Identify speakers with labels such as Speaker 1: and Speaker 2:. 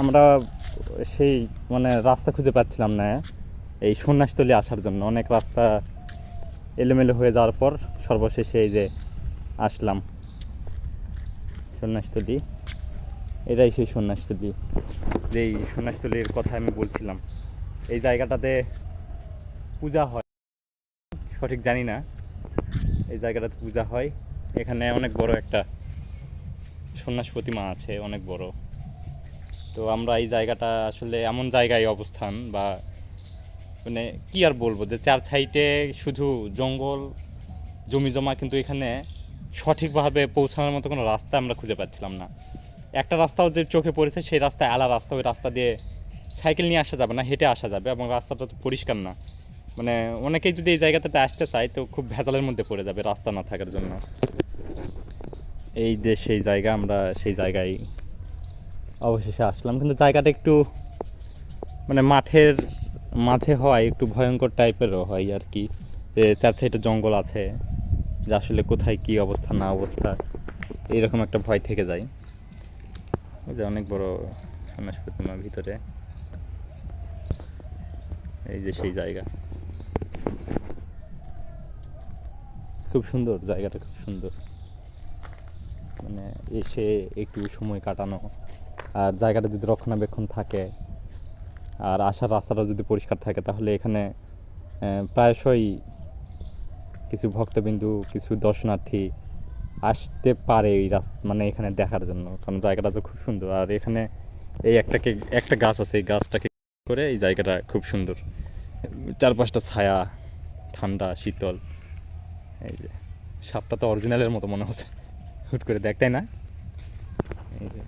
Speaker 1: আমরা সেই মানে রাস্তা খুঁজে পাচ্ছিলাম না এই সন্ন্যাসতলী আসার জন্য। অনেক রাস্তা এলোমেলো হয়ে যাওয়ার পর সর্বশেষে এই যে আসলাম সন্ন্যাসতলী। এটাই সেই সন্ন্যাসতলী, যেই সন্ন্যাসতলীর কথা আমি বলছিলাম। এই জায়গাটাতে পূজা হয়, সঠিক জানি না। এই জায়গাটাতে পূজা হয়। এখানে অনেক বড় একটা সন্ন্যাস প্রতিমা আছে, অনেক বড়। তো আমরা এই জায়গাটা আসলে এমন জায়গায় অবস্থান, বা মানে কি আর বলবো, যে চার সাইডে শুধু জঙ্গল, জমি জমা, কিন্তু এখানে সঠিকভাবে পৌঁছানোর মতো কোনো রাস্তা আমরা খুঁজে পাচ্ছিলাম না। একটা রাস্তাও যে চোখে পড়েছে, সেই রাস্তায় আলা রাস্তা, ওই রাস্তা দিয়ে সাইকেল নিয়ে আসা যাবে না, হেঁটে আসা যাবে, এবং রাস্তাটা তো পরিষ্কার না। মানে অনেকেই যদি এই জায়গাটাতে আসতে চায় তো খুব ভেজালের মধ্যে পড়ে যাবে রাস্তা না থাকার জন্য। এই যে সেই জায়গা, আমরা সেই জায়গায় অবশেষে আসলাম। কিন্তু জায়গাটা একটু মানে মাঠের মাঝে হওয়ায় একটু ভয়ঙ্কর টাইপেরও হয় আর কি, যে চার সাইডে জঙ্গল আছে, যে আসলে কোথায় কি অবস্থা না অবস্থা, এইরকম একটা ভয় থেকে যায়। ওই যে অনেক বড় সন্ন্যাস প্রতিমা ভিতরে, এই যে সেই জায়গা। খুব সুন্দর জায়গাটা, খুব সুন্দর। মানে এসে একটু সময় কাটানো, আর জায়গাটা যদি রক্ষণাবেক্ষণ থাকে, আর আসার রাস্তাটা যদি পরিষ্কার থাকে, তাহলে এখানে প্রায়শই কিছু ভক্তবিন্দু, কিছু দর্শনার্থী আসতে পারে এই রাস্তা, মানে এখানে দেখার জন্য। কারণ জায়গাটা তো খুব সুন্দর। আর এখানে এই একটা গাছ আছে, এই গাছটাকে করে এই জায়গাটা খুব সুন্দর। চারপাশটা ছায়া, ঠান্ডা, শীতল। এই যে সাপটা তো অরিজিনালের মতো মনে হচ্ছে হুট করে দেখ, তাই না? এই যে